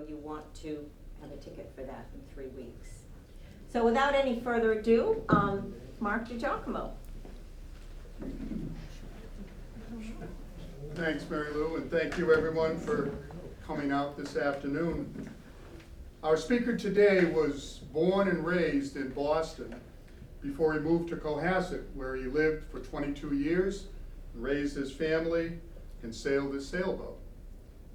you want to have a ticket for that in 3 weeks. So without any further ado, Mark DeGiacomo. Thanks, Mary Lou, and thank you everyone for coming out this afternoon. Our speaker today was born and raised in Boston before he moved to Cohasset, where he lived for 22 years, raised his family, and sailed his sailboat.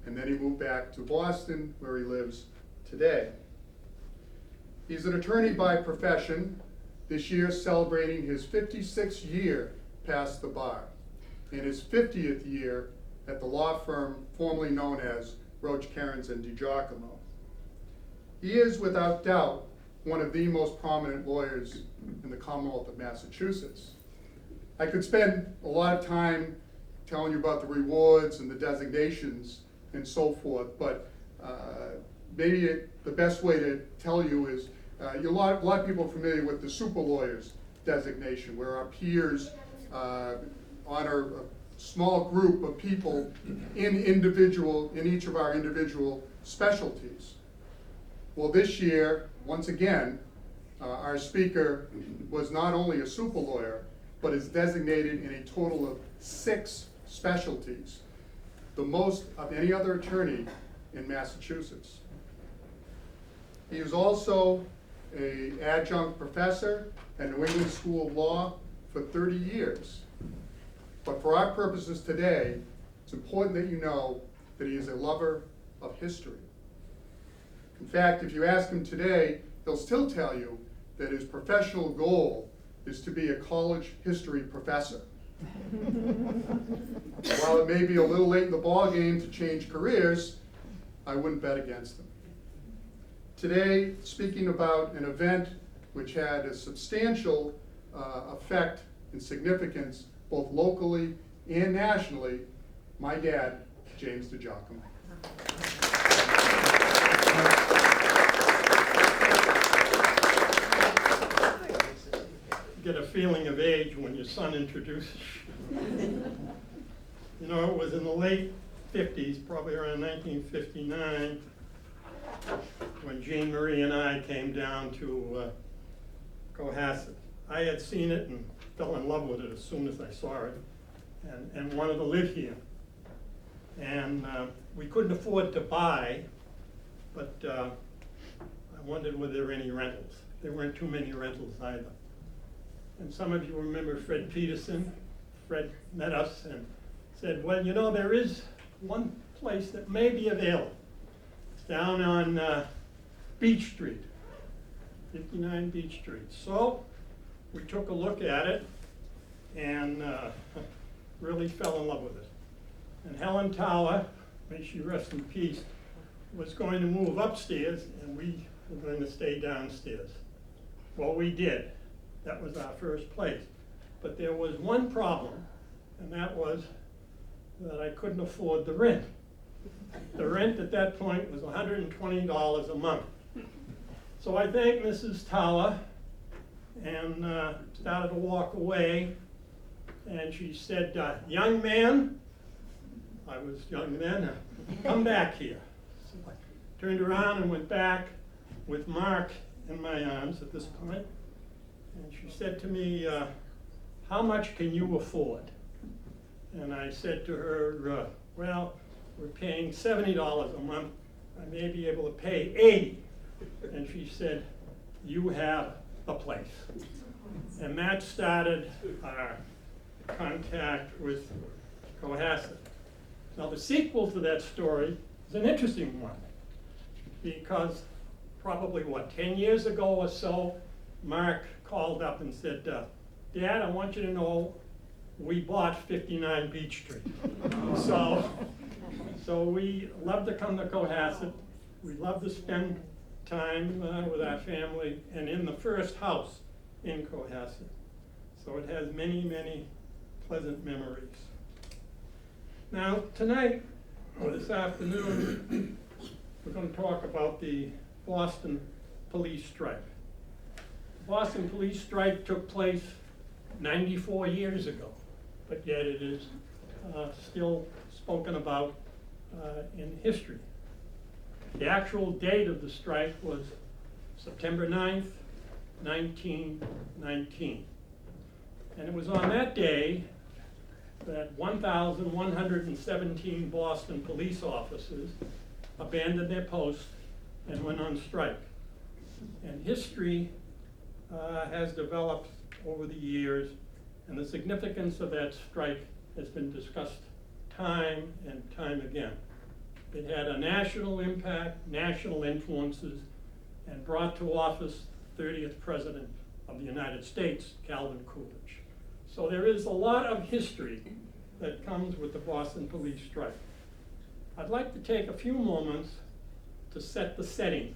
And then he moved back to Boston, where he lives today. He's an attorney by profession, this year celebrating his 56th year past the bar, and his 50th year at the law firm formerly known as Roach, Cairns and DeGiacomo. He is, without doubt, one of the most prominent lawyers in the Commonwealth of Massachusetts. I could spend a lot of time telling you about the rewards and the designations and so forth, but maybe the best way to tell you is a lot of people are familiar with the super lawyers designation, where our peers honor a small group of people in each of our individual specialties. Well, this year, once again, our speaker was not only a super lawyer, but is designated in a total of 6 specialties, the most of any other attorney in Massachusetts. He is also an adjunct professor at New England School of Law for 30 years. But for our purposes today, it's important that you know that he is a lover of history. In fact, if you ask him today, he'll still tell you that his professional goal is to be a college history professor. While it may be a little late in the ball game to change careers, I wouldn't bet against him. Today, speaking about an event which had a substantial effect and significance both locally and nationally, my dad, James DeGiacomo. You get a feeling of age when your son introduces you. You know, it was in the late 50s, probably around 1959, when Jean Marie and I came down to Cohasset. I had seen it and fell in love with it as soon as I saw it, and wanted to live here. And we couldn't afford to buy, but I wondered were there any rentals. There weren't too many rentals either. And some of you remember Fred Peterson. Fred met us and said, well, you know, there is one place that may be available. It's down on Beach Street, 59 Beach Street. So we took a look at it and really fell in love with it. And Helen Tower, may she rest in peace, was going to move upstairs and we were going to stay downstairs. Well, we did. That was our first place. But there was one problem, and that was that I couldn't afford the rent. The rent at that point was $120 a month. So I thanked Mrs. Tower and started to walk away, and she said, young man, I was young then, come back here. So I turned around and went back with Mark in my arms at this point, and she said to me, how much can you afford? And I said to her, well, we're paying $70 a month. I may be able to pay $80. And she said, you have a place. And that started our contact with Cohasset. Now the sequel to that story is an interesting one, because probably, 10 years ago or so, Mark called up and said, Dad, I want you to know we bought 59 Beach Street. So we love to come to Cohasset. We love to spend time with our family and in the first house in Cohasset. So it has many, many pleasant memories. Now tonight, or this afternoon, we're going to talk about the Boston police strike. The Boston police strike took place 94 years ago, but yet it is still spoken about in history. The actual date of the strike was September 9th, 1919. And it was on that day that 1,117 Boston police officers abandoned their posts and went on strike. And history has developed over the years, and the significance of that strike has been discussed time and time again. It had a national impact, national influences, and brought to office the 30th President of the United States, Calvin Coolidge. So there is a lot of history that comes with the Boston police strike. I'd like to take a few moments to set the setting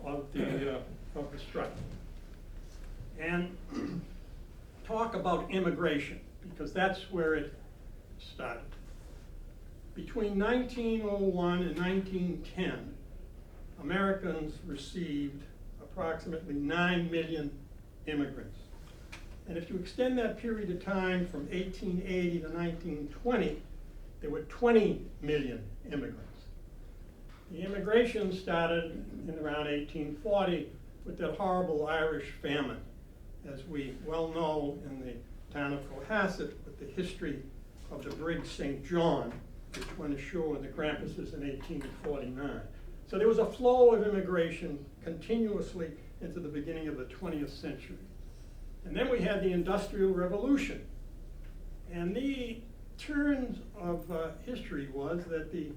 of the strike and talk about immigration, because that's where it started. Between 1901 and 1910, Americans received approximately 9 million immigrants. And if you extend that period of time from 1880 to 1920, there were 20 million immigrants. The immigration started in around 1840 with that horrible Irish famine, as we well know in the town of Cohasset with the history of the brig St. John, which went ashore in the Grampuses in 1849. So there was a flow of immigration continuously into the beginning of the 20th century. And then we had the Industrial Revolution. And the turn of history was that the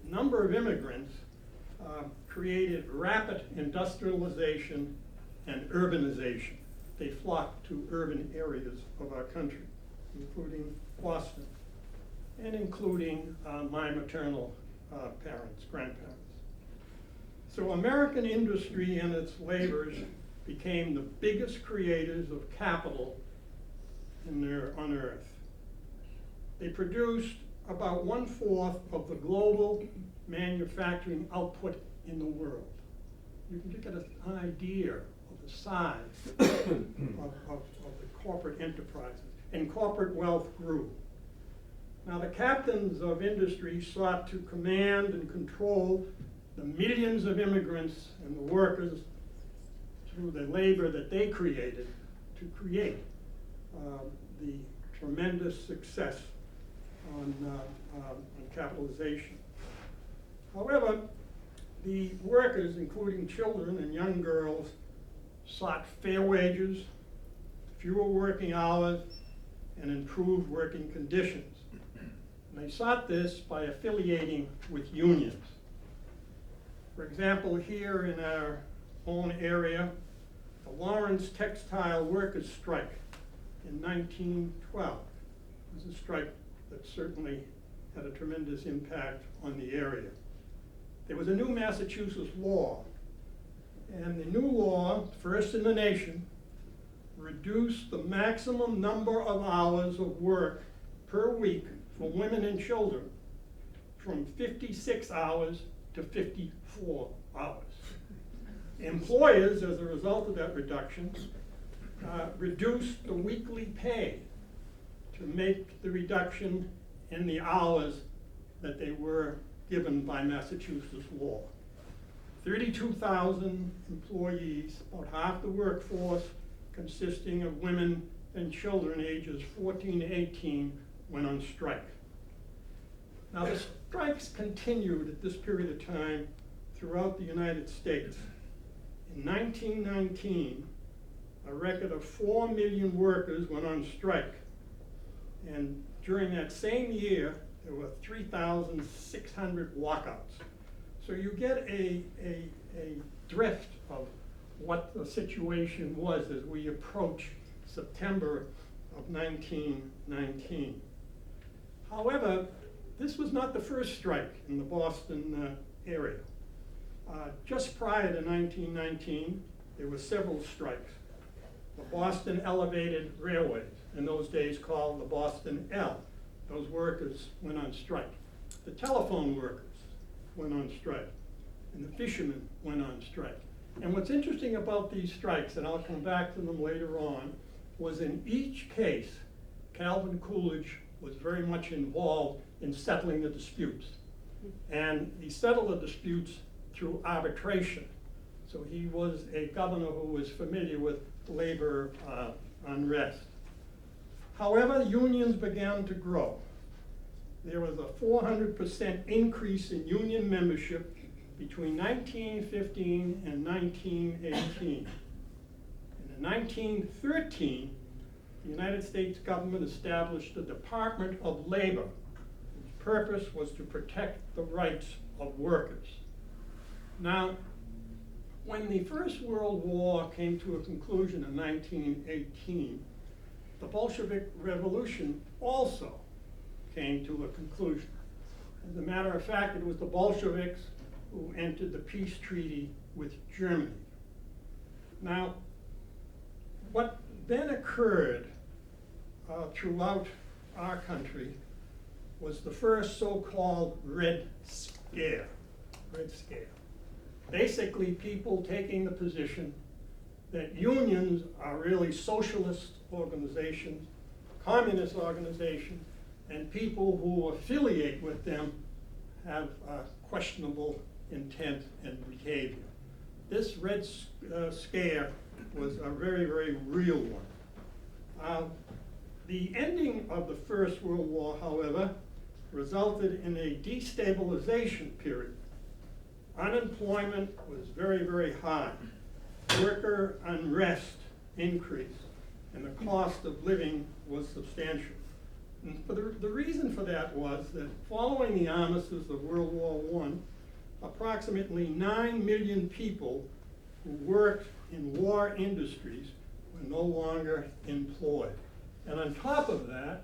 number of immigrants created rapid industrialization and urbanization. They flocked to urban areas of our country, including Boston, and including my maternal grandparents. So American industry and its laborers became the biggest creators of capital on earth. They produced about 1/4 of the global manufacturing output in the world. You can get an idea of the size of the corporate enterprises, and corporate wealth grew. Now, the captains of industry sought to command and control the millions of immigrants and the workers through the labor that they created to create the tremendous success on capitalization. However, the workers, including children and young girls, sought fair wages, fewer working hours, and improved working conditions. And they sought this by affiliating with unions. For example, here in our own area, the Lawrence Textile Workers Strike in 1912 was a strike that certainly had a tremendous impact on the area. There was a new Massachusetts law, and the new law, first in the nation, reduced the maximum number of hours of work per week for women and children from 56 hours to 54 hours. Employers, as a result of that reduction, reduced the weekly pay to make the reduction in the hours that they were given by Massachusetts law. 32,000 employees, about half the workforce, consisting of women and children ages 14 to 18, went on strike. Now, the strikes continued at this period of time throughout the United States. In 1919, a record of 4 million workers went on strike. And during that same year, there were 3,600 walkouts. So you get a drift of what the situation was as we approach September of 1919. However, this was not the first strike in the Boston area. Just prior to 1919, there were several strikes. The Boston Elevated Railways, in those days called the Boston L, those workers went on strike. The telephone workers went on strike, and the fishermen went on strike. And what's interesting about these strikes, and I'll come back to them later on, was in each case, Calvin Coolidge was very much involved in settling the disputes. and he settled the disputes through arbitration. So he was a governor who was familiar with labor unrest. However, unions began to grow. There was a 400% increase in union membership between 1915 and 1918. And in 1913, the United States government established the Department of Labor, whose purpose was to protect the rights of workers. Now, when the First World War came to a conclusion in 1918, the Bolshevik Revolution also came to a conclusion. As a matter of fact, it was the Bolsheviks who entered the peace treaty with Germany. Now, what then occurred throughout our country was the first so-called Red Scare. Red Scare. Basically, people taking the position that unions are really socialist organizations, communist organizations, and people who affiliate with them have questionable intent and behavior. This Red Scare was a very, very real one. The ending of the First World War, however, resulted in a destabilization period. Unemployment was very, very high. Worker unrest increased, and the cost of living was substantial. And the reason for that was that following the armistice of World War I, approximately 9 million people who worked in war industries were no longer employed. And on top of that,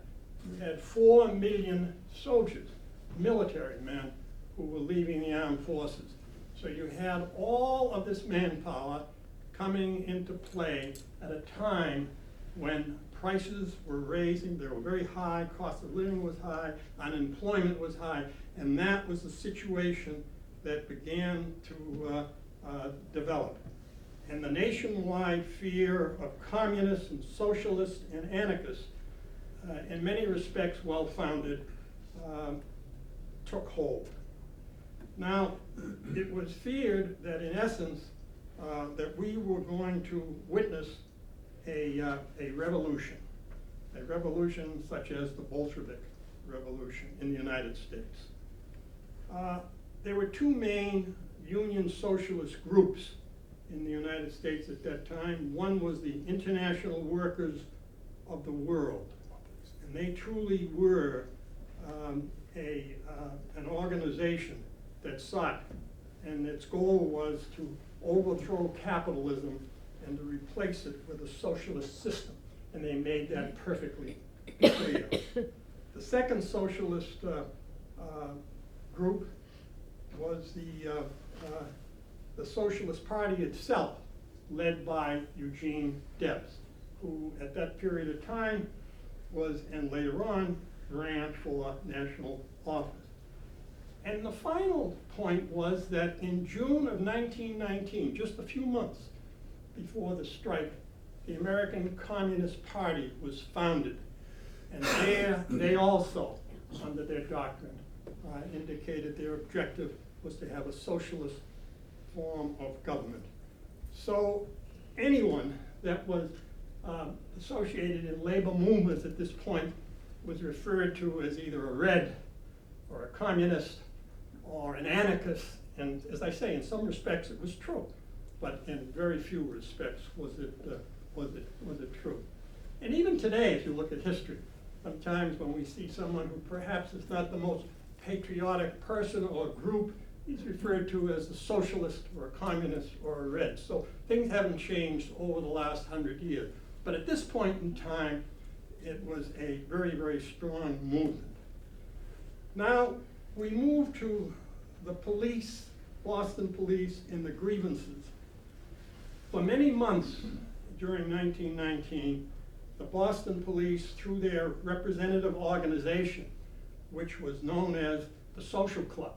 we had 4 million soldiers, military men, who were leaving the armed forces. So you had all of this manpower coming into play at a time when prices were raising, they were very high, cost of living was high, unemployment was high, and that was the situation that began to develop. And the nationwide fear of communists and socialists and anarchists, in many respects well-founded, took hold. Now, it was feared that in essence, that we were going to witness a revolution such as the Bolshevik Revolution in the United States. There were 2 main Union socialist groups in the United States at that time. One was the International Workers of the World, and they truly were an organization that sought, and its goal was to overthrow capitalism and to replace it with a socialist system, and they made that perfectly clear. The second socialist group was the Socialist Party itself, led by Eugene Debs, who at that period of time was, and later on, ran for national office. And the final point was that in June of 1919, just a few months before the strike, the American Communist Party was founded. And there, they also, under their doctrine, indicated their objective was to have a socialist form of government. So anyone that was associated in labor movements at this point was referred to as either a red or a communist or an anarchist. And as I say, in some respects it was true, but in very few respects was it true. And even today, if you look at history, sometimes when we see someone who perhaps is not the most patriotic person or group, he's referred to as a socialist or a communist or a red. So things haven't changed over the last 100 years. But at this point in time, it was a very, very strong movement. Now, we move to the police, Boston police, and the grievances. For many months during 1919, the Boston police, through their representative organization, which was known as the Social Club.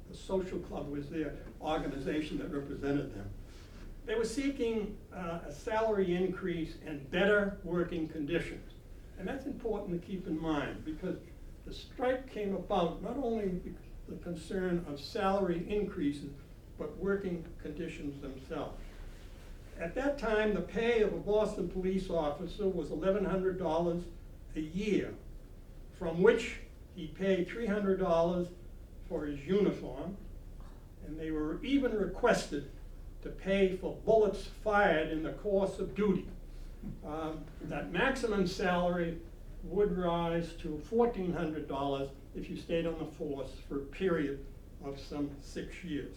The Social Club was their organization that represented them. They were seeking a salary increase and better working conditions. And that's important to keep in mind, because the strike came about not only the concern of salary increases, but working conditions themselves. At that time, the pay of a Boston police officer was $1,100 a year, from which he paid $300 for his uniform, and they were even requested to pay for bullets fired in the course of duty. That maximum salary would rise to $1,400 if you stayed on the force for a period of some 6 years.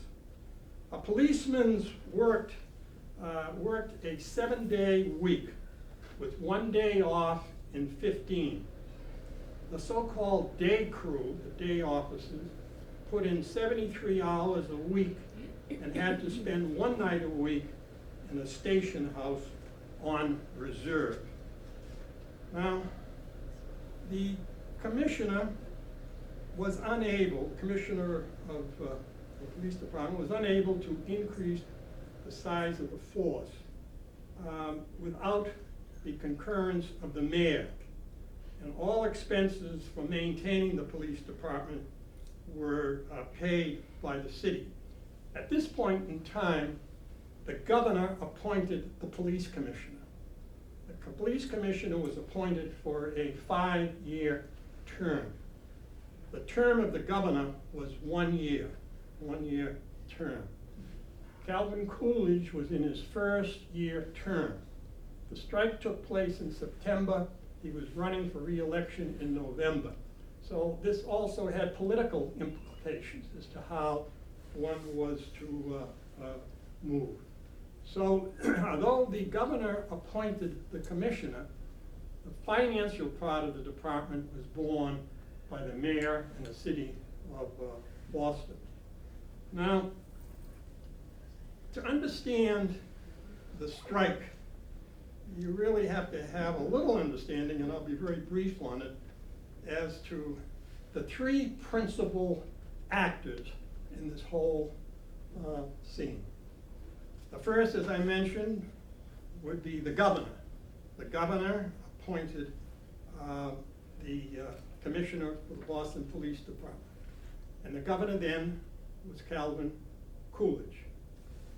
A policeman's worked a 7-day week with 1 day off in 15. The so-called day crew, the day officers, put in 73 hours a week and had to spend 1 night a week in a station house on reserve. Now, the commissioner was unable, the commissioner of the police department was unable to increase the size of the force without the concurrence of the mayor. And all expenses for maintaining the police department were paid by the city. At this point in time, the governor appointed the police commissioner. The police commissioner was appointed for a 5-year term. The term of the governor was 1 year, 1-year term. Calvin Coolidge was in his first year term. The strike took place in September. He was running for re-election in November. So this also had political implications as to how one was to move. So although the governor appointed the commissioner, the financial part of the department was borne by the mayor and the city of Boston. Now, to understand the strike, you really have to have a little understanding, and I'll be very brief on it, as to the 3 principal actors in this whole scene. The first, as I mentioned, would be the governor. The governor appointed the commissioner for the Boston Police Department. And the governor then was Calvin Coolidge.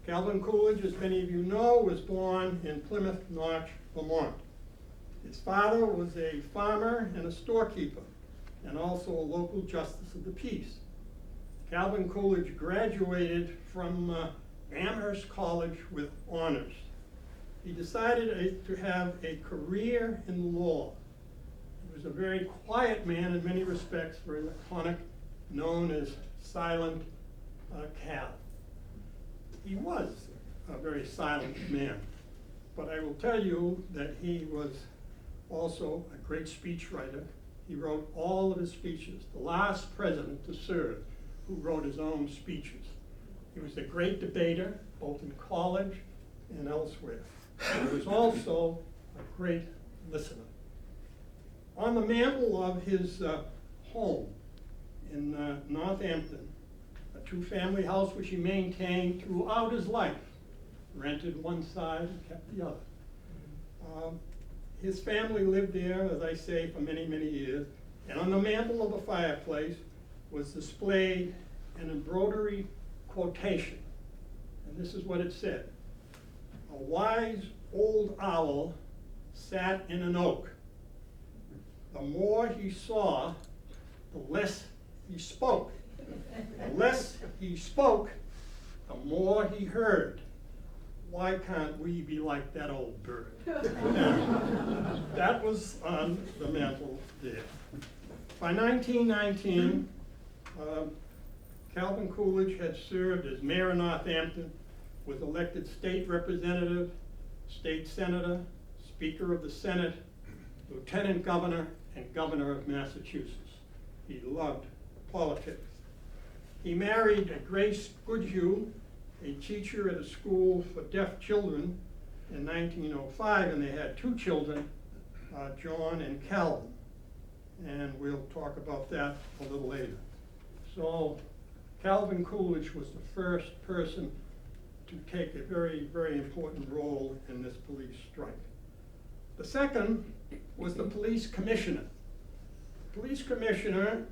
Calvin Coolidge, as many of you know, was born in Plymouth Notch, Vermont. His father was a farmer and a storekeeper, and also a local justice of the peace. Calvin Coolidge graduated from Amherst College with honors. He decided to have a career in law. He was a very quiet man in many respects, very laconic, known as Silent Cal. He was a very silent man, but I will tell you that he was also a great speechwriter. He wrote all of his speeches, the last president to serve who wrote his own speeches. He was a great debater, both in college and elsewhere. He was also a great listener. On the mantle of his home in Northampton, a 2-family house which he maintained throughout his life, rented one side and kept the other. His family lived there, as I say, for many, many years, and on the mantle of the fireplace was displayed an embroidery quotation, and this is what it said: "A wise old owl sat in an oak. The more he saw, the less he spoke. The less he spoke, the more he heard. Why can't we be like that old bird?" That was on the mantle there. By 1919, Calvin Coolidge had served as mayor of Northampton, was elected state representative, state senator, speaker of the Senate, lieutenant governor, and governor of Massachusetts. He loved politics. He married Grace Goodhue, a teacher at a school for deaf children, in 1905, and they had 2 children, John and Calvin. And we'll talk about that a little later. So Calvin Coolidge was the first person to take a very, very important role in this police strike. The second was the police commissioner. The police commissioner,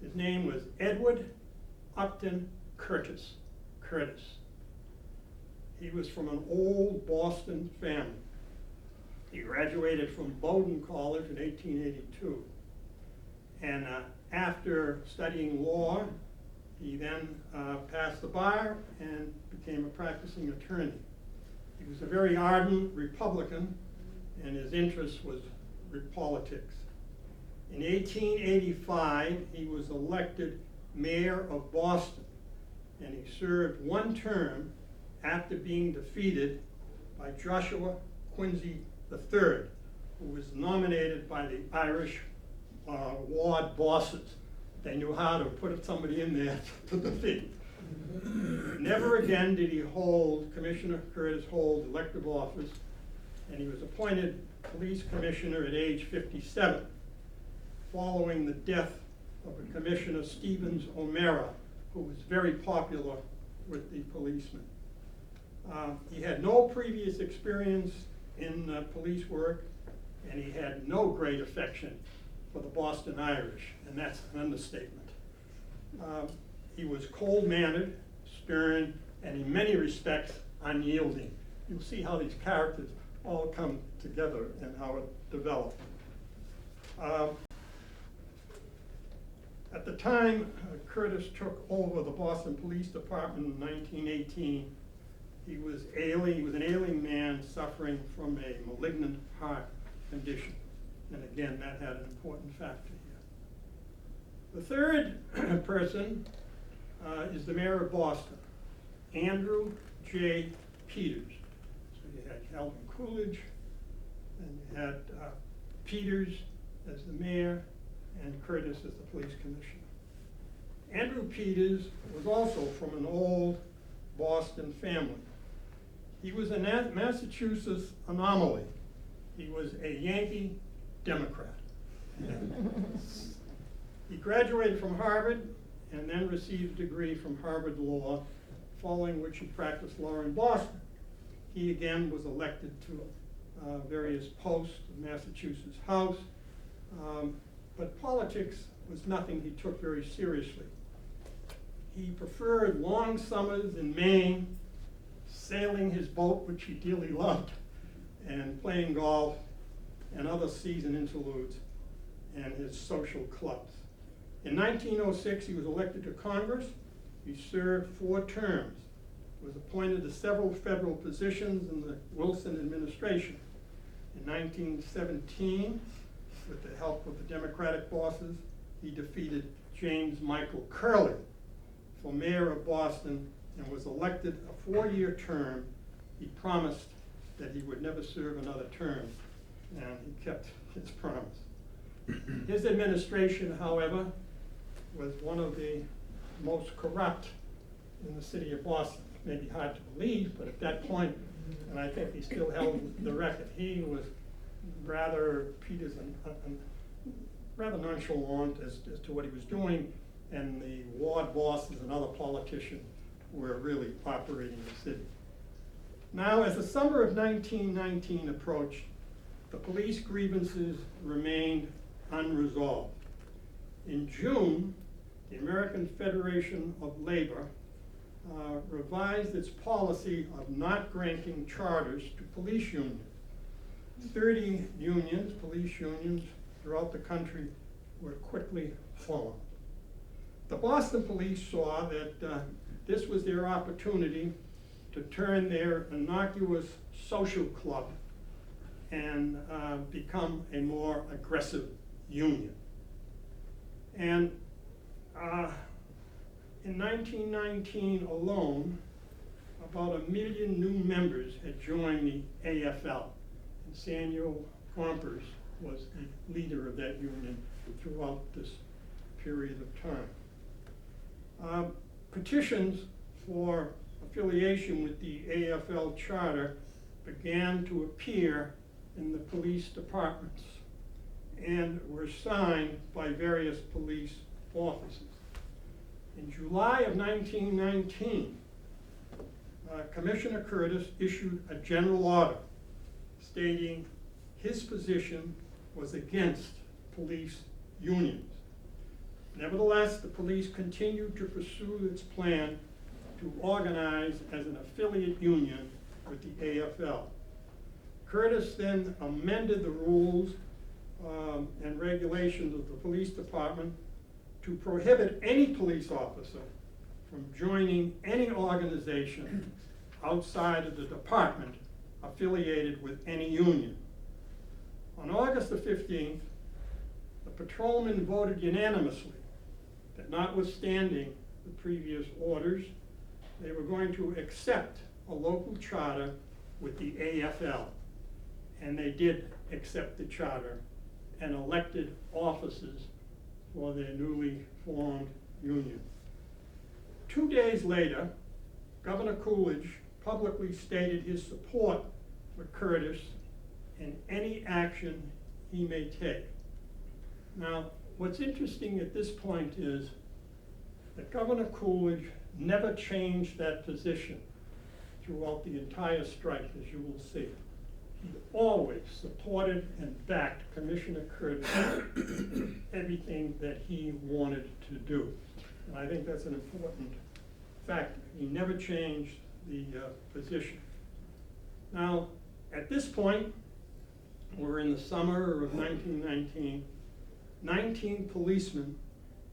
his name was Edward Upton Curtis. He was from an old Boston family. He graduated from Bowdoin College in 1882. And after studying law, he then passed the bar and became a practicing attorney. He was a very ardent Republican, and his interest was with politics. In 1885, he was elected mayor of Boston, and he served one term after being defeated by Joshua Quincy III, who was nominated by the Irish ward bosses. They knew how to put somebody in there to defeat. Never again did Commissioner Curtis hold elective office, and he was appointed police commissioner at age 57, following the death of a Commissioner Stevens O'Mara, who was very popular with the policemen. He had no previous experience in police work, and he had no great affection for the Boston Irish, and that's an understatement. He was cold-mannered, stern, and in many respects unyielding. You'll see how these characters all come together and how it developed. At the time Curtis took over the Boston Police Department in 1918, he was an ailing man suffering from a malignant heart condition. And again, that had an important factor here. The third person is the mayor of Boston, Andrew J. Peters. So you had Calvin Coolidge, and you had Peters as the mayor, and Curtis as the police commissioner. Andrew Peters was also from an old Boston family. He was a Massachusetts anomaly. He was a Yankee Democrat. He graduated from Harvard and then received a degree from Harvard Law, following which he practiced law in Boston. He again was elected to various posts in Massachusetts House, but politics was nothing he took very seriously. He preferred long summers in Maine, sailing his boat, which he dearly loved, and playing golf and other season interludes, and his social clubs. In 1906, he was elected to Congress. He served 4 terms, was appointed to several federal positions in the Wilson administration. In 1917, with the help of the Democratic bosses, he defeated James Michael Curley for mayor of Boston and was elected a 4-year term. He promised that he would never serve another term, and he kept his promise. His administration, however, was one of the most corrupt in the city of Boston. Maybe hard to believe, but at that point, and I think he still held the record, he was Peters rather nonchalant as to what he was doing, and the ward bosses and other politicians were really operating the city. Now, as the summer of 1919 approached, the police grievances remained unresolved. In June, the American Federation of Labor revised its policy of not granting charters to police unions. 30 unions, police unions throughout the country, were quickly formed. The Boston police saw that this was their opportunity to turn their innocuous social club and become a more aggressive union. And in 1919 alone, about 1 million new members had joined the AFL. And Samuel Gompers was the leader of that union throughout this period of time. Petitions for affiliation with the AFL charter began to appear in the police departments and were signed by various police officers. In July of 1919, Commissioner Curtis issued a general order stating his position was against police unions. Nevertheless, the police continued to pursue its plan to organize as an affiliate union with the AFL. Curtis then amended the rules and regulations of the police department to prohibit any police officer from joining any organization outside of the department affiliated with any union. On August the 15th, the patrolmen voted unanimously that notwithstanding the previous orders, they were going to accept a local charter with the AFL. And they did accept the charter and elected officers for their newly formed union. 2 days later, Governor Coolidge publicly stated his support for Curtis in any action he may take. Now, what's interesting at this point is that Governor Coolidge never changed that position throughout the entire strike, as you will see. He always supported and backed Commissioner Curtis in everything that he wanted to do. And I think that's an important factor. He never changed the position. Now, at this point, we're in the summer of 1919. 19 policemen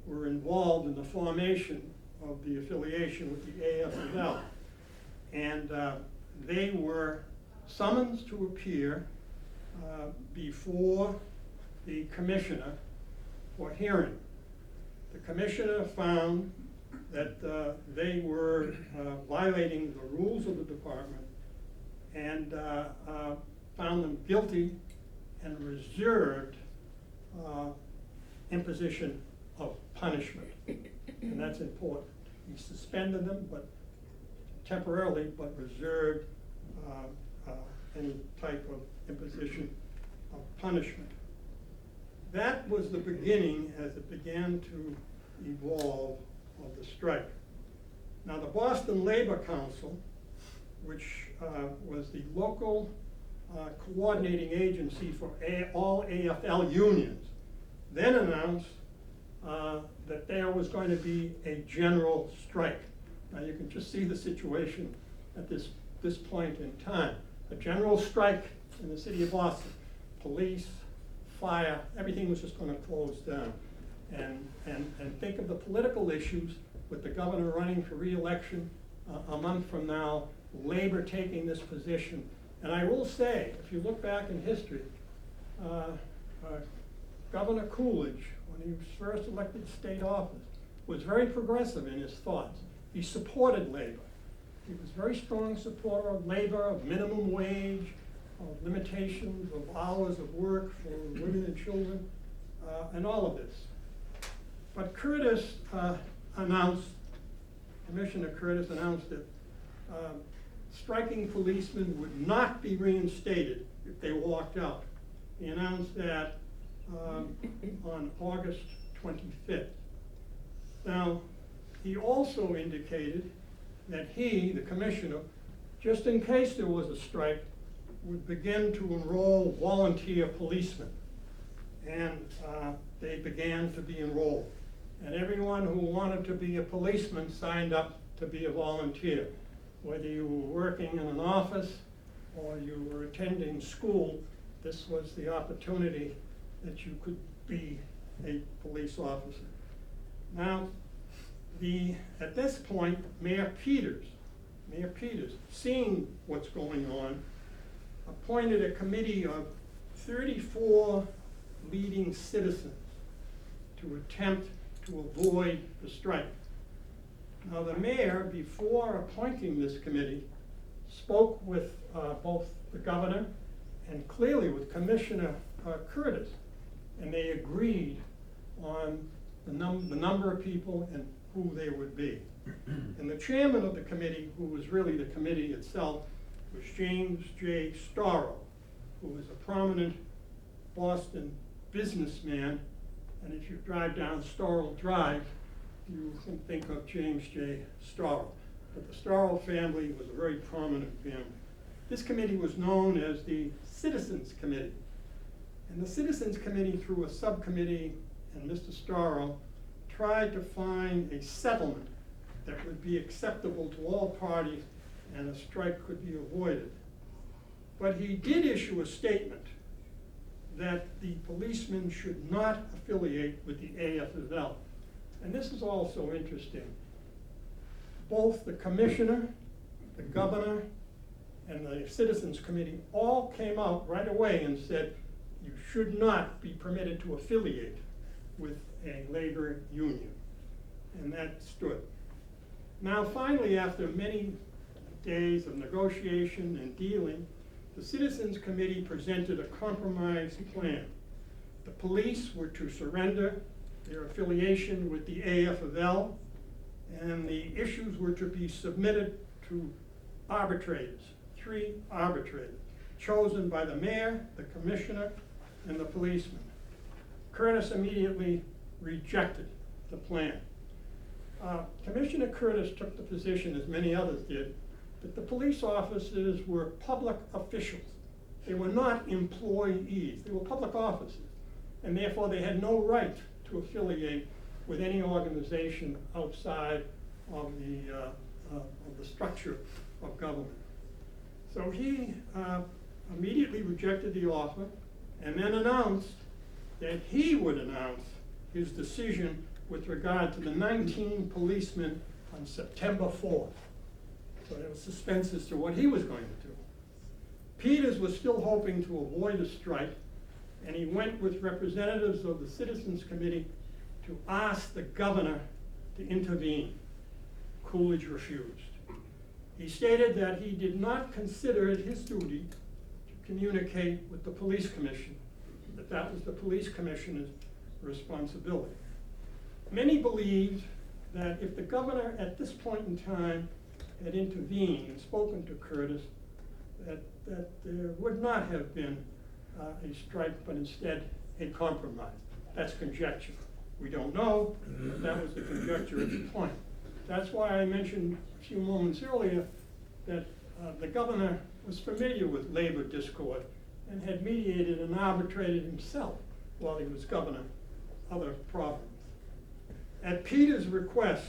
were involved in the formation of the affiliation with the AFL. And they were summoned to appear before the commissioner for hearing. The commissioner found that they were violating the rules of the department and found them guilty and reserved imposition of punishment. And that's important. He suspended them, but temporarily, but reserved any type of imposition of punishment. That was the beginning as it began to evolve of the strike. Now, the Boston Labor Council, which was the local coordinating agency for all AFL unions, then announced that there was going to be a general strike. Now, you can just see the situation at this point in time. A general strike in the city of Boston. Police, fire, everything was just going to close down. And think of the political issues with the governor running for re-election a month from now, labor taking this position. And I will say, if you look back in history, Governor Coolidge, when he was first elected to state office, was very progressive in his thoughts. He supported labor. He was a very strong supporter of labor, of minimum wage, of limitations of hours of work for women and children, and all of this. But Curtis Commissioner Curtis announced that striking policemen would not be reinstated if they walked out. He announced that on August 25th. Now, he also indicated that he, the commissioner, just in case there was a strike, would begin to enroll volunteer policemen. And they began to be enrolled. And everyone who wanted to be a policeman signed up to be a volunteer. Whether you were working in an office or you were attending school, this was the opportunity that you could be a police officer. Now, at this point, Mayor Peters, seeing what's going on, appointed a committee of 34 leading citizens to attempt to avoid the strike. Now, the mayor, before appointing this committee, spoke with both the governor and clearly with Commissioner Curtis, and they agreed on the number of people and who they would be. And the chairman of the committee, who was really the committee itself, was James J. Storrow, who was a prominent Boston businessman. And if you drive down Storrow Drive, you can think of James J. Storrow. But the Storrow family was a very prominent family. This committee was known as the Citizens Committee. And the Citizens Committee, through a subcommittee and Mr. Storrow, tried to find a settlement that would be acceptable to all parties and a strike could be avoided. But he did issue a statement that the policemen should not affiliate with the AFL. And this is also interesting. Both the commissioner, the governor, and the Citizens Committee all came out right away and said, you should not be permitted to affiliate with a labor union. And that stood. Now finally, after many days of negotiation and dealing, the Citizens Committee presented a compromise plan. The police were to surrender their affiliation with the AFL, and the issues were to be submitted to arbitrators, 3 arbitrators, chosen by the mayor, the commissioner, and the policeman. Curtis immediately rejected the plan. Commissioner Curtis took the position, as many others did, that the police officers were public officials. They were not employees, they were public officers, and therefore they had no right to affiliate with any organization outside of the structure of government. So he immediately rejected the offer and then announced that he would announce his decision with regard to the 19 policemen on September 4th. So there was suspense as to what he was going to do. Peters was still hoping to avoid a strike, and he went with representatives of the Citizens Committee to ask the governor to intervene. Coolidge refused. He stated that he did not consider it his duty to communicate with the police commission, that was the police commissioner's responsibility. Many believed that if the governor at this point in time had intervened and spoken to Curtis, that there would not have been a strike, but instead a compromise. That's conjecture. We don't know, but that was the conjecture at the point. That's why I mentioned a few moments earlier that the governor was familiar with labor discord and had mediated and arbitrated himself while he was governor other provinces. At Peters' request,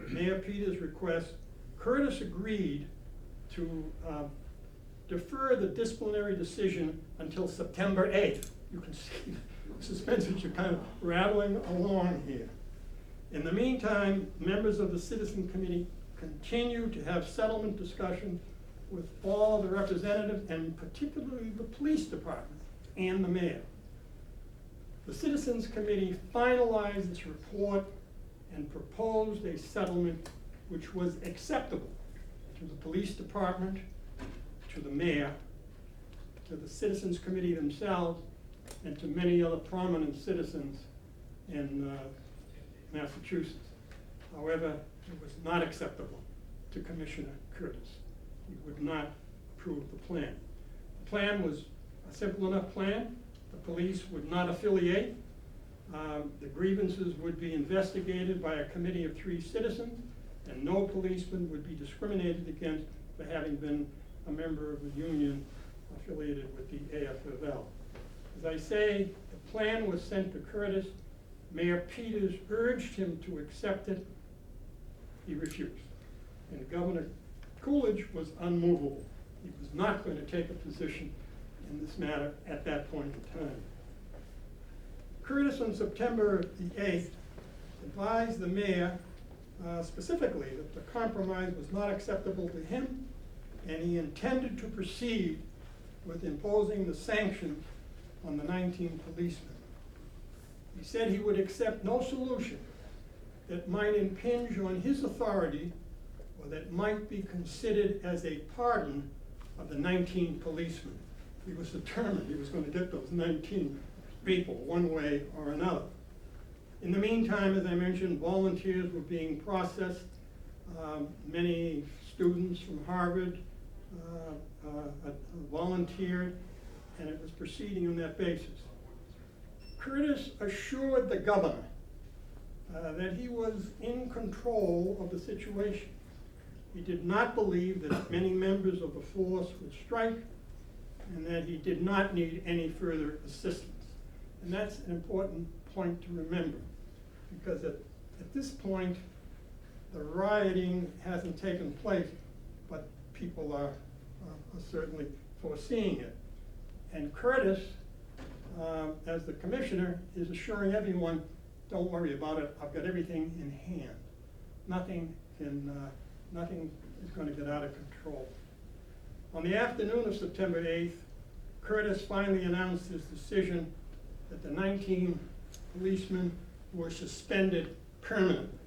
Mayor Peters' request, Curtis agreed to defer the disciplinary decision until September 8th. You can see the suspenses are kind of rattling along here. In the meantime, members of the Citizen Committee continue to have settlement discussions with all the representatives, and particularly the police department and the mayor. The Citizens Committee finalized its report and proposed a settlement which was acceptable to the police department, to the mayor, to the Citizens Committee themselves, and to many other prominent citizens in Massachusetts. However, it was not acceptable to Commissioner Curtis. He would not approve the plan. The plan was a simple enough plan. The police would not affiliate. The grievances would be investigated by a committee of 3 citizens, and no policeman would be discriminated against for having been a member of a union affiliated with the AFL. As I say, the plan was sent to Curtis. Mayor Peters urged him to accept it. He refused. And Governor Coolidge was unmovable. He was not going to take a position in this matter at that point in time. Curtis, on September the 8th, advised the mayor specifically that the compromise was not acceptable to him, and he intended to proceed with imposing the sanctions on the 19 policemen. He said he would accept no solution that might impinge on his authority or that might be considered as a pardon of the 19 policemen. He was determined he was going to get those 19 people one way or another. In the meantime, as I mentioned, volunteers were being processed. Many students from Harvard volunteered, and it was proceeding on that basis. Curtis assured the governor that he was in control of the situation. He did not believe that many members of the force would strike, and that he did not need any further assistance. And that's an important point to remember. because at this point, the rioting hasn't taken place, but people are certainly foreseeing it. And Curtis, as the commissioner, is assuring everyone, don't worry about it, I've got everything in hand. Nothing is going to get out of control. On the afternoon of September 8th, Curtis finally announced his decision that the 19 policemen were suspended permanently.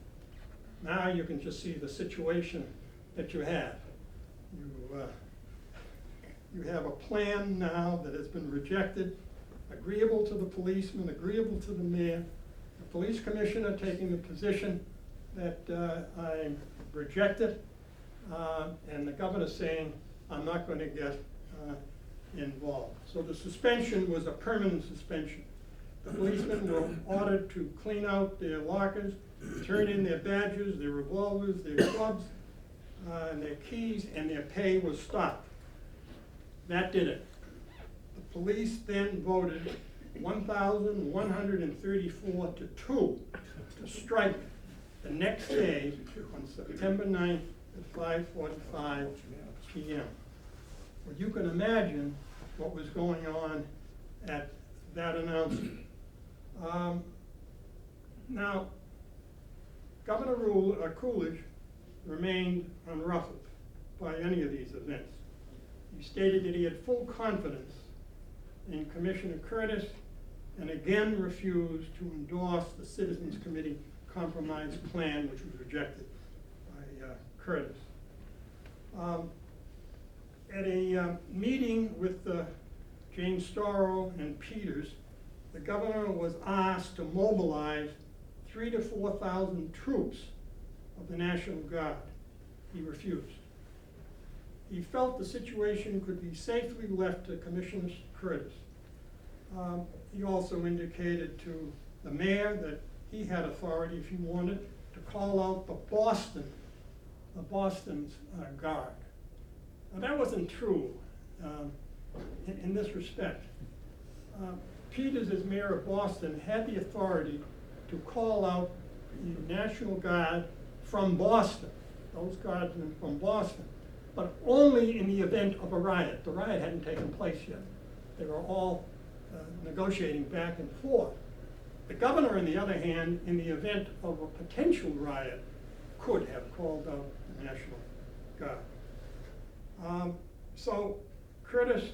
Now you can just see the situation that you have. You have a plan now that has been rejected, agreeable to the policemen, agreeable to the mayor, the police commissioner taking the position that I reject it, and the governor saying, I'm not going to get involved. So the suspension was a permanent suspension. The policemen were ordered to clean out their lockers, turn in their badges, their revolvers, their clubs, and their keys, and their pay was stopped. That did it. The police then voted 1,134 to 2 to strike the next day on September 9th at 5:45 p.m. Well, you can imagine what was going on at that announcement. Now, Governor Coolidge remained unruffled by any of these events. He stated that he had full confidence in Commissioner Curtis and again refused to endorse the Citizens Committee compromise plan, which was rejected by Curtis. At a meeting with James Storrow and Peters, the governor was asked to mobilize 3,000 to 4,000 troops of the National Guard. He refused. He felt the situation could be safely left to Commissioner Curtis. He also indicated to the mayor that he had authority, if he wanted, to call out the Boston's Guard. Now, that wasn't true in this respect. Peters, as mayor of Boston, had the authority to call out the National Guard from Boston, those guardsmen from Boston, but only in the event of a riot. The riot hadn't taken place yet. They were all negotiating back and forth. The governor, on the other hand, in the event of a potential riot, could have called out the National Guard. So Curtis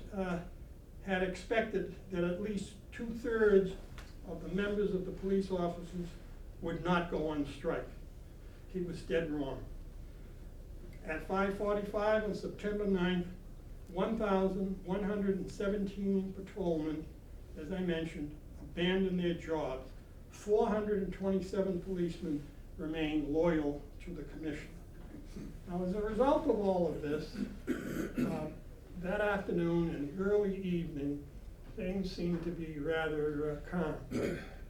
had expected that at least 2/3 of the members of the police officers would not go on strike. He was dead wrong. At 5:45 on September 9th, 1,117 patrolmen, as I mentioned, abandoned their jobs. 427 policemen remained loyal to the commissioner. Now, as a result of all of this, that afternoon and early evening, things seemed to be rather calm.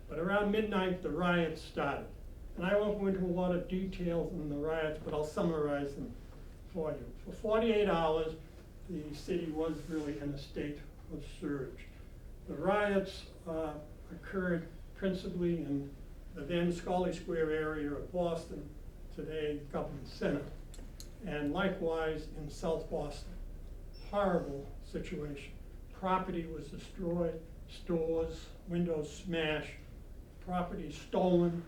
But around midnight, the riots started. And I won't go into a lot of details on the riots, but I'll summarize them for you. For 48 hours, the city was really in a state of surge. The riots occurred principally in the then Scollay Square area of Boston, today Government Center, and likewise in South Boston. Horrible situation. Property was destroyed, stores, windows smashed, property stolen,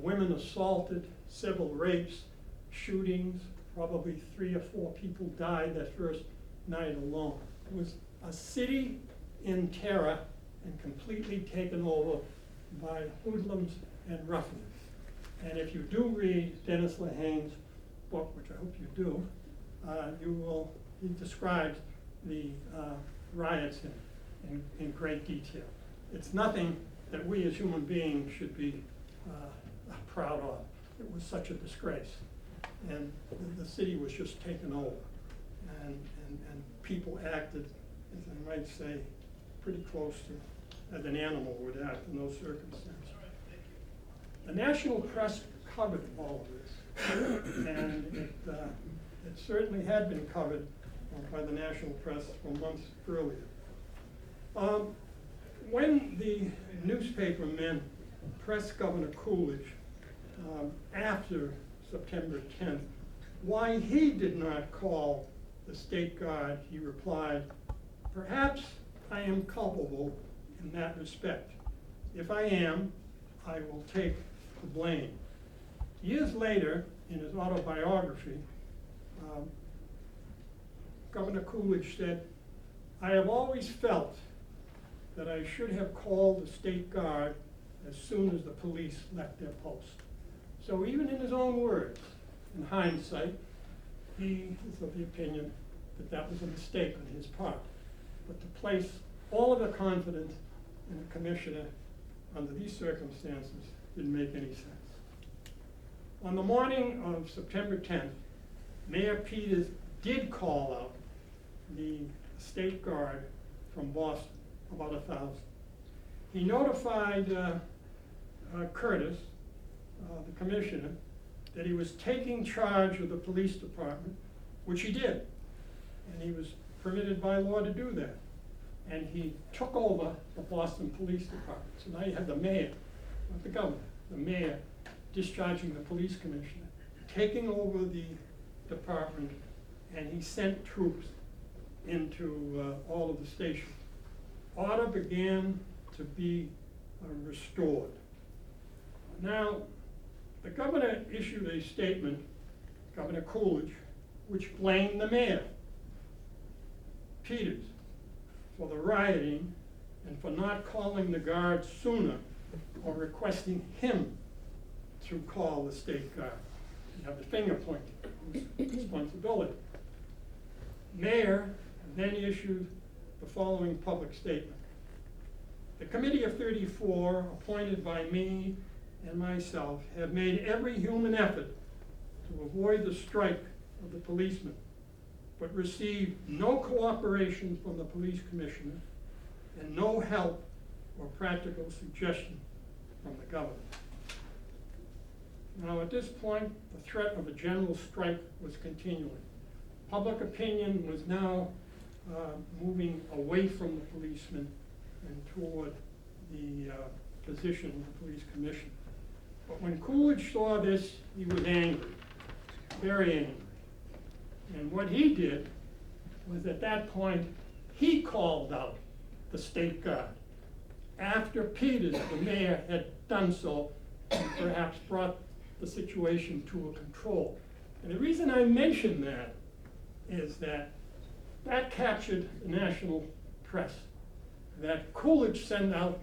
women assaulted, several rapes, shootings, probably 3 or 4 people died that first night alone. It was a city in terror and completely taken over by hoodlums and ruffians. And if you do read Dennis Lehane's book, which I hope you do, he describes the riots in great detail. It's nothing that we as human beings should be proud of. It was such a disgrace. And the city was just taken over. And people acted, as I might say, pretty close to as an animal would act in those circumstances. The national press covered all of this. And it certainly had been covered by the national press for months earlier. When the newspaper men pressed Governor Coolidge after September 10th why he did not call the state guard, he replied, "Perhaps I am culpable in that respect. If I am, I will take the blame." Years later, in his autobiography, Governor Coolidge said, "I have always felt that I should have called the state guard as soon as the police left their post." So even in his own words, in hindsight, he is of the opinion that that was a mistake on his part. But to place all of the confidence in a commissioner under these circumstances didn't make any sense. On the morning of September 10th, Mayor Peters did call out the state guard from Boston, about 1,000. He notified Curtis, the commissioner, that he was taking charge of the police department, which he did. And he was permitted by law to do that. And he took over the Boston Police Department. So now you have the mayor, not the governor, the mayor discharging the police commissioner, taking over the department, and he sent troops into all of the stations. Order began to be restored. Now, the governor issued a statement, Governor Coolidge, which blamed the mayor, Peters, for the rioting and for not calling the guard sooner or requesting him to call the state guard. You have the finger pointing, responsibility. Mayor then issued the following public statement. The Committee of 34, appointed by me and myself, have made every human effort to avoid the strike of the policemen, but received no cooperation from the police commissioner and no help or practical suggestion from the governor. Now, at this point, the threat of a general strike was continuing. Public opinion was now moving away from the policemen and toward the position of the police commissioner. But when Coolidge saw this, he was angry, very angry. And what he did was, at that point, he called out the state guard, after Peters, the mayor, had done so and perhaps brought the situation to a control. And the reason I mention that is that that captured the national press, that Coolidge sent out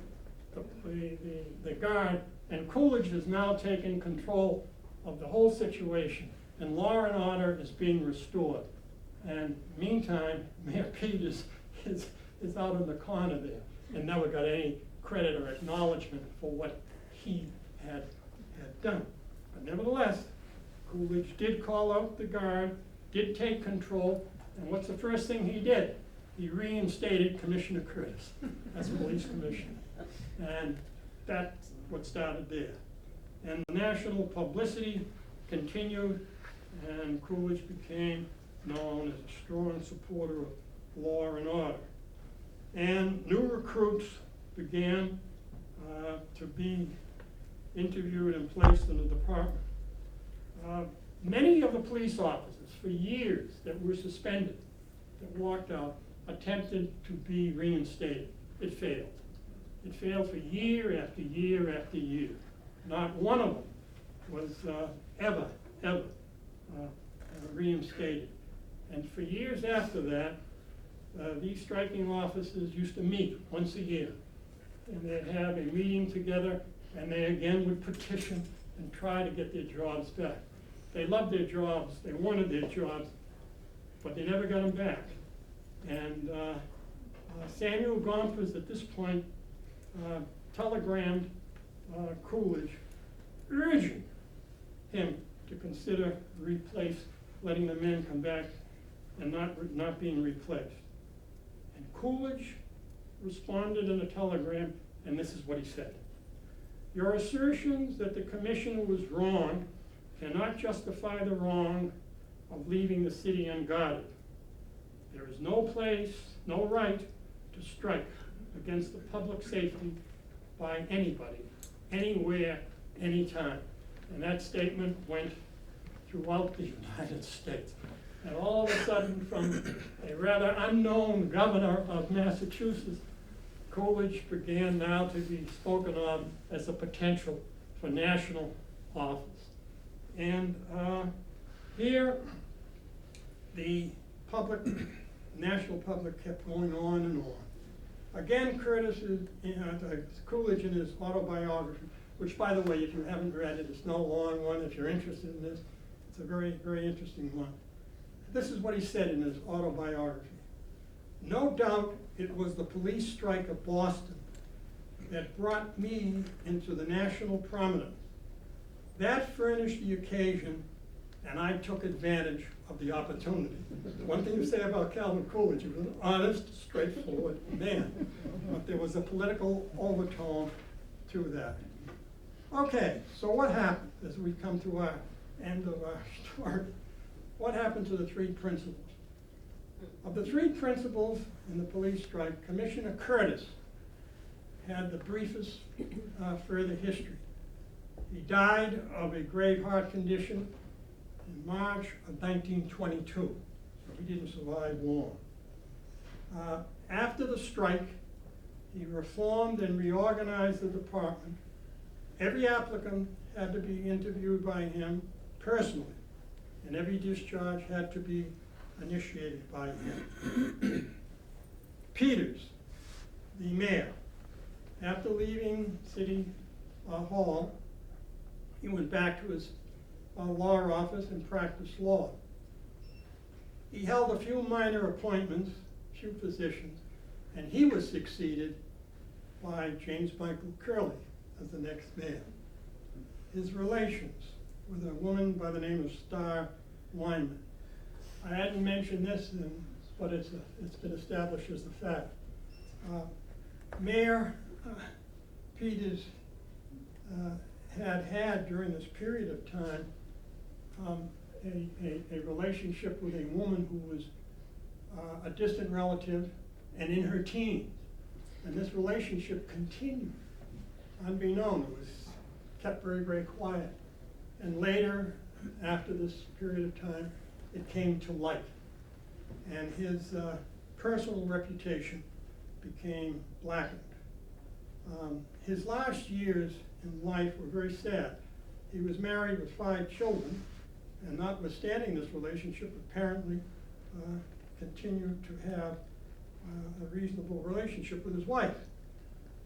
the guard, and Coolidge has now taken control of the whole situation, and law and order is being restored. And meantime, Mayor Peters is out in the corner there and never got any credit or acknowledgement for what he had done. But nevertheless, Coolidge did call out the guard, did take control, and what's the first thing he did? He reinstated Commissioner Curtis as police commissioner. And that's what started there. And the national publicity continued, and Coolidge became known as a strong supporter of law and order. And new recruits began to be interviewed and placed in the department. Many of the police officers, for years, that were suspended, that walked out, attempted to be reinstated. It failed. It failed for year after year after year. Not one of them was ever reinstated. And for years after that, these striking officers used to meet once a year. And they'd have a meeting together, and they again would petition and try to get their jobs back. They loved their jobs, they wanted their jobs, but they never got them back. And Samuel Gompers, at this point, telegrammed Coolidge, urging him to consider letting the men come back and not being replaced. And Coolidge responded in a telegram, and this is what he said. Your assertions that the commissioner was wrong cannot justify the wrong of leaving the city unguarded. There is no place, no right to strike against the public safety by anybody, anywhere, anytime. And that statement went throughout the United States. And all of a sudden, from a rather unknown governor of Massachusetts, Coolidge began now to be spoken of as a potential for national office. And here, the public, national public kept going on and on. Again, Coolidge in his autobiography, which, by the way, if you haven't read it, it's no long one. If you're interested in this, it's a very, very interesting one. This is what he said in his autobiography. No doubt it was the police strike of Boston that brought me into the national prominence. That furnished the occasion, and I took advantage of the opportunity. One thing to say about Calvin Coolidge, he was an honest, straightforward man. But there was a political overtone to that. Okay, so what happened as we come to our end of our story? What happened to the three principals? Of the three principals in the police strike, Commissioner Curtis had the briefest further history. He died of a grave heart condition in March of 1922, so he didn't survive long. After the strike, he reformed and reorganized the department. Every applicant had to be interviewed by him personally, and every discharge had to be initiated by him. Peters, the mayor, after leaving City Hall, he went back to his law office and practiced law. He held a few minor appointments, few positions, and he was succeeded by James Michael Curley as the next mayor. His relations with a woman by the name of Star Wyman. I hadn't mentioned this, but it's been established as a fact. Mayor Peters had during this period of time a relationship with a woman who was a distant relative and in her teens. And this relationship continued, unbeknown. It was kept very, very quiet. And later, after this period of time, it came to light. And his personal reputation became blackened. His last years in life were very sad. He was married with 5 children, and notwithstanding this relationship, apparently continued to have a reasonable relationship with his wife.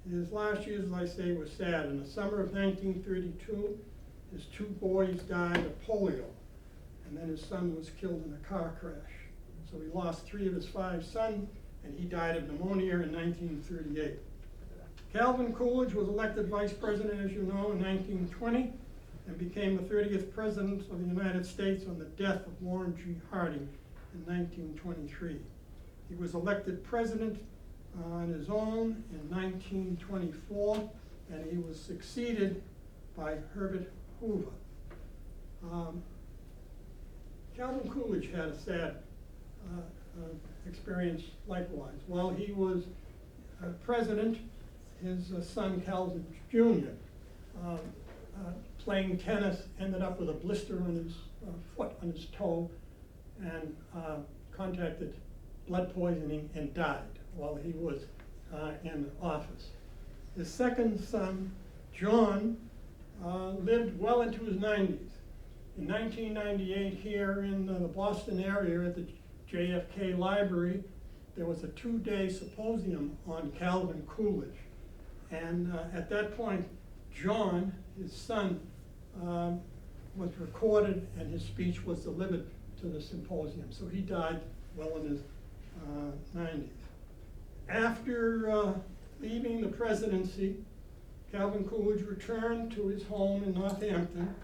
His last years, as I say, were sad. In the summer of 1932, his 2 boys died of polio, and then his son was killed in a car crash. So he lost 3 of his 5 sons, and he died of pneumonia in 1938. Calvin Coolidge was elected vice president, as you know, in 1920, and became the 30th president of the United States on the death of Warren G. Harding in 1923. He was elected president on his own in 1924, and he was succeeded by Herbert Hoover. Calvin Coolidge had a sad experience likewise. While he was president, his son Calvin Jr., playing tennis, ended up with a blister on his foot, on his toe, and contracted blood poisoning and died while he was in office. His second son, John, lived well into his 90s. In 1998, here in the Boston area at the JFK Library, there was a 2-day symposium on Calvin Coolidge. And at that point, John, his son, was recorded and his speech was delivered to the symposium. So he died well in his 90s. After leaving the presidency, Calvin Coolidge returned to his home in Northampton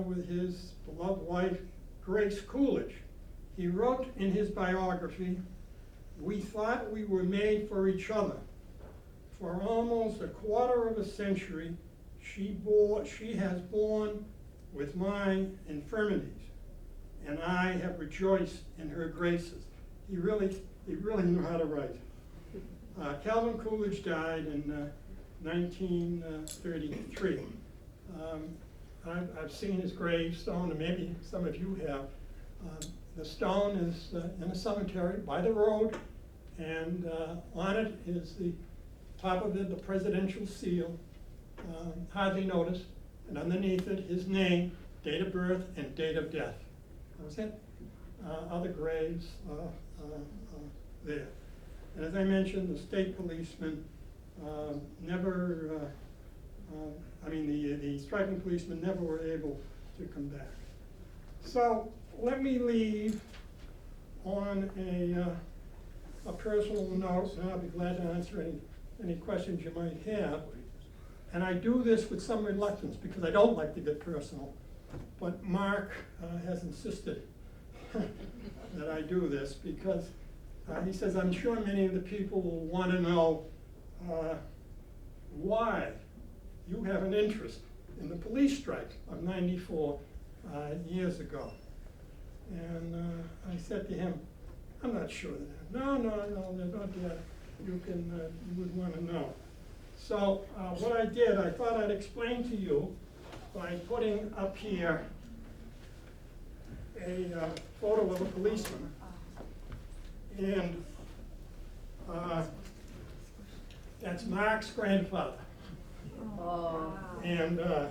with his beloved wife, Grace Coolidge. He wrote in his biography, "We thought we were made for each other. For almost a quarter of a century, she has borne with my infirmities, and I have rejoiced in her graces." He really knew how to write. Calvin Coolidge died in 1933. I've seen his gravestone, and maybe some of you have. The stone is in a cemetery by the road, and on it is the top of it, the presidential seal, hardly noticed, and underneath it, his name, date of birth, and date of death. That was it. Other graves there. And as I mentioned, the state policeman the striking policemen never were able to come back. So let me leave on a personal note, and I'll be glad to answer any questions you might have. And I do this with some reluctance because I don't like to get personal, but Mark has insisted that I do this because he says, I'm sure many of the people will want to know why you have an interest in the police strike of 94 years ago. And I said to him, I'm not sure of that. No, there's not yet. You would want to know. So what I did, I thought I'd explain to you by putting up here a photo of a policeman. And that's Mark's grandfather. Oh. And the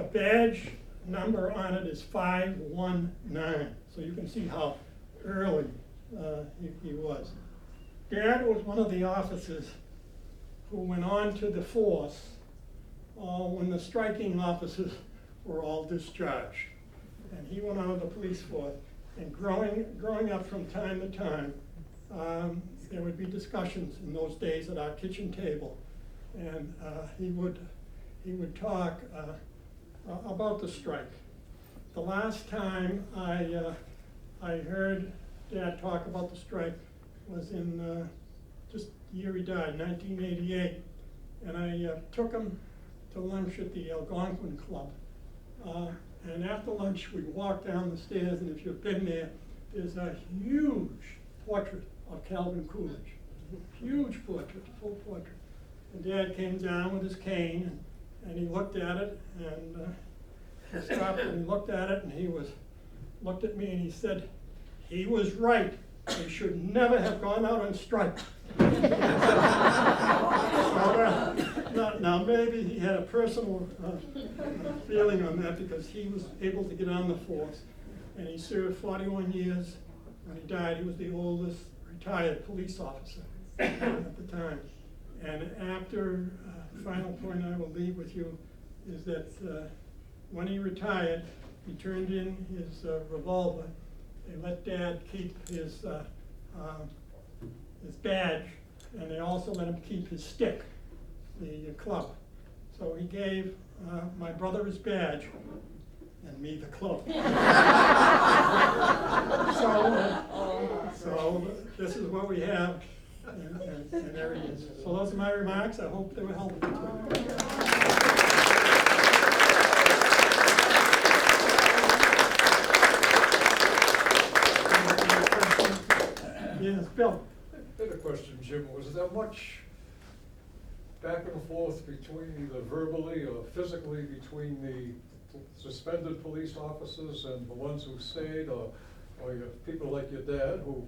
badge number on it is 519. So you can see how early he was. Dad was one of the officers who went on to the force when the striking officers were all discharged. And he went on to the police force. And growing up from time to time, there would be discussions in those days at our kitchen table. And he would talk about the strike. The last time I heard Dad talk about the strike was in just the year he died, 1988. And I took him to lunch at the Algonquin Club. And after lunch, we walked down the stairs, and if you've been there, there's a huge portrait of Calvin Coolidge. Huge portrait, full portrait. And Dad came down with his cane, and he looked at it, and he stopped and he looked at it, and he looked at me and he said, he was right. They should never have gone out on strike. Now maybe he had a personal feeling on that because he was able to get on the force, and he served 41 years. When he died, he was the oldest retired police officer at the time. And after, the final point I will leave with you is that when he retired, he turned in his revolver. They let Dad keep his badge, and they also let him keep his stick, the club. So he gave my brother his badge and me the club. So this is what we have, and there he is. So those are my remarks. I hope they were helpful to you. Yes, Bill. I had a question, Jim. Was there much back and forth between either verbally or physically between the suspended police officers and the ones who stayed, or people like your dad who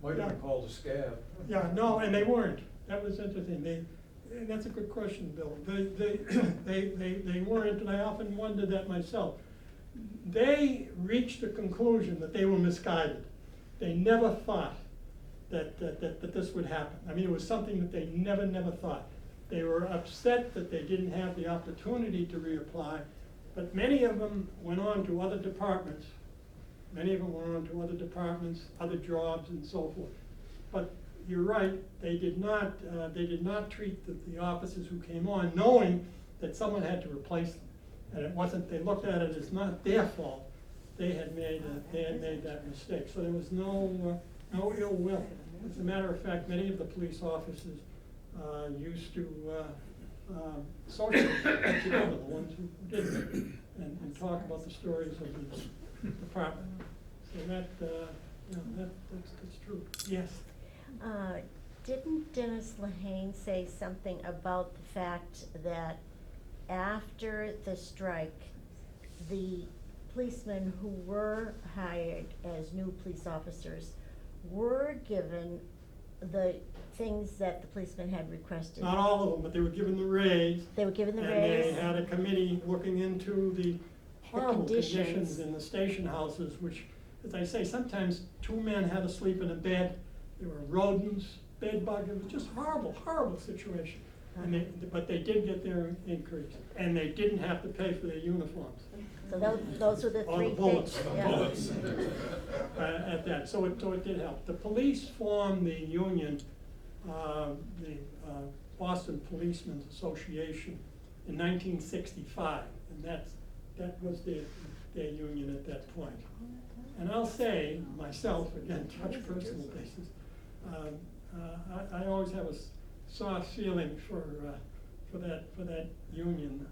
might have been called a scab? Yeah, no, and they weren't. That was interesting. That's a good question, Bill. They weren't, and I often wondered that myself. They reached the conclusion that they were misguided. They never thought that this would happen. I mean, it was something that they never thought. They were upset that they didn't have the opportunity to reapply, but many of them went on to other departments. Other jobs, and so forth. But you're right, they did not treat the officers who came on knowing that someone had to replace them. And it wasn't, they looked at it as not their fault. They had made that mistake. So there was no ill will. As a matter of fact, many of the police officers used to socially get together, the ones who didn't, and talk about the stories of the department. So that's true. Yes. didn't Dennis Lehane say something about the fact that after the strike, the policemen who were hired as new police officers were given the things that the policemen had requested? Not all of them, but they were given the raise. They were given the And raise? they had a committee looking into the horrible conditions. conditions in the station houses, which, as I say, sometimes two men had to sleep in a bed. There were rodents, bed bugs, it was just horrible, horrible situation. And but they did get their increase, and they didn't have to pay for their uniforms. So those were the Or three the bullets, things. the Yeah. bullets. At that, so it did help. The police formed the union, the Boston Policemen's Association in 1965, and that was their union at that point. And I'll say, myself, again, touch personal basis, I always have a soft feeling for that union.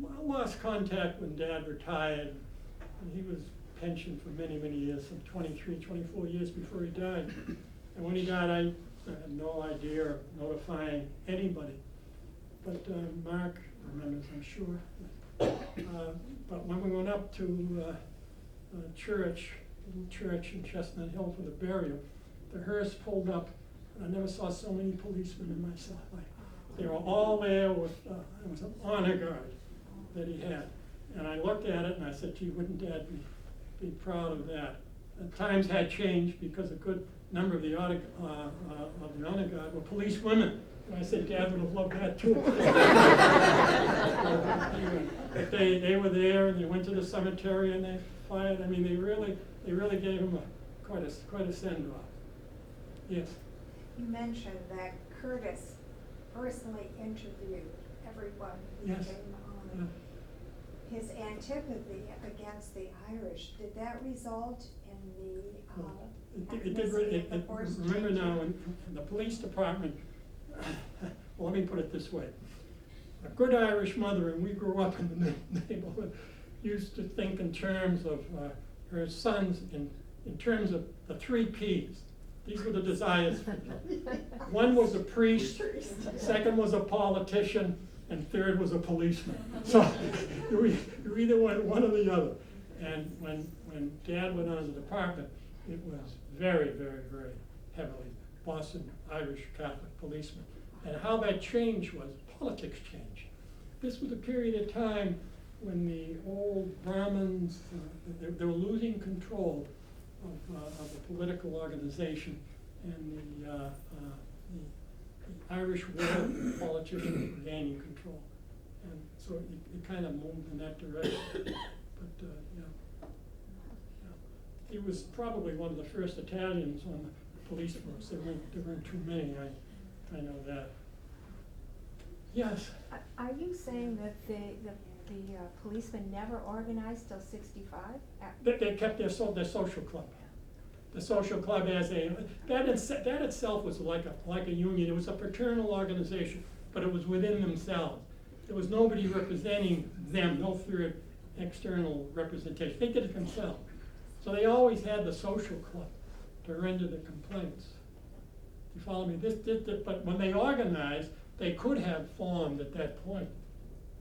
I lost contact when Dad retired, and he was pensioned for many, many years, some 23, 24 years before he died. And when he died, I had no idea of notifying anybody. But Mark remembers, I'm sure. But when we went up to church, little church in Chestnut Hill for the burial, the hearse pulled up, and I never saw so many policemen in my life. They were all there with, it was an honor guard that he had. And I looked at it and I said, gee, wouldn't Dad be proud of that? And times had changed because a good number of the honor guard were police women. And I said, Dad would have loved that too. But they were there, and they went to the cemetery and they fired. I mean, they really gave him quite a send-off. Yes. You mentioned that Curtis personally interviewed everyone who Yes. came on. Yeah. His antipathy against the Irish, did that result in the force Remember changing? now, in the police department, well, let me put it this way. A good Irish mother, and we grew up in the neighborhood, used to think in terms of her sons, in terms of the 3 Ps. These were the desires. One was a priest, second was a politician, and third was a policeman. So you either went one or the other. And when Dad went on to the department, it was very, very, very heavily Boston Irish Catholic policemen. And how that changed was politics changed. This was a period of time when the old Brahmins, they were losing control of the political organization, and the Irish world politicians were gaining control. And so it kind of moved in that direction. But, he was probably one of the first Italians on the police force. There weren't too many, I know that. Yes? Are you saying that the policemen never organized till 65? They kept their social club. The social club as that itself was like a union. It was a fraternal organization, but it was within themselves. There was nobody representing them, no third external representation. They did it themselves. So they always had the social club to render the complaints. You follow me? But when they organized, they could have formed at that point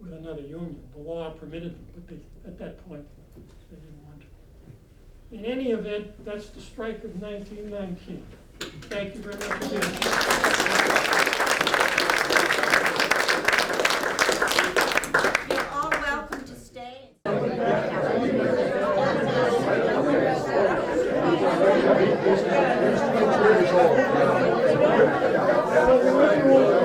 with another union. The law permitted them, but at that point, they didn't want to. In any event, that's the strike of 1919. Thank you very much again. You're all welcome to stay. Thank you.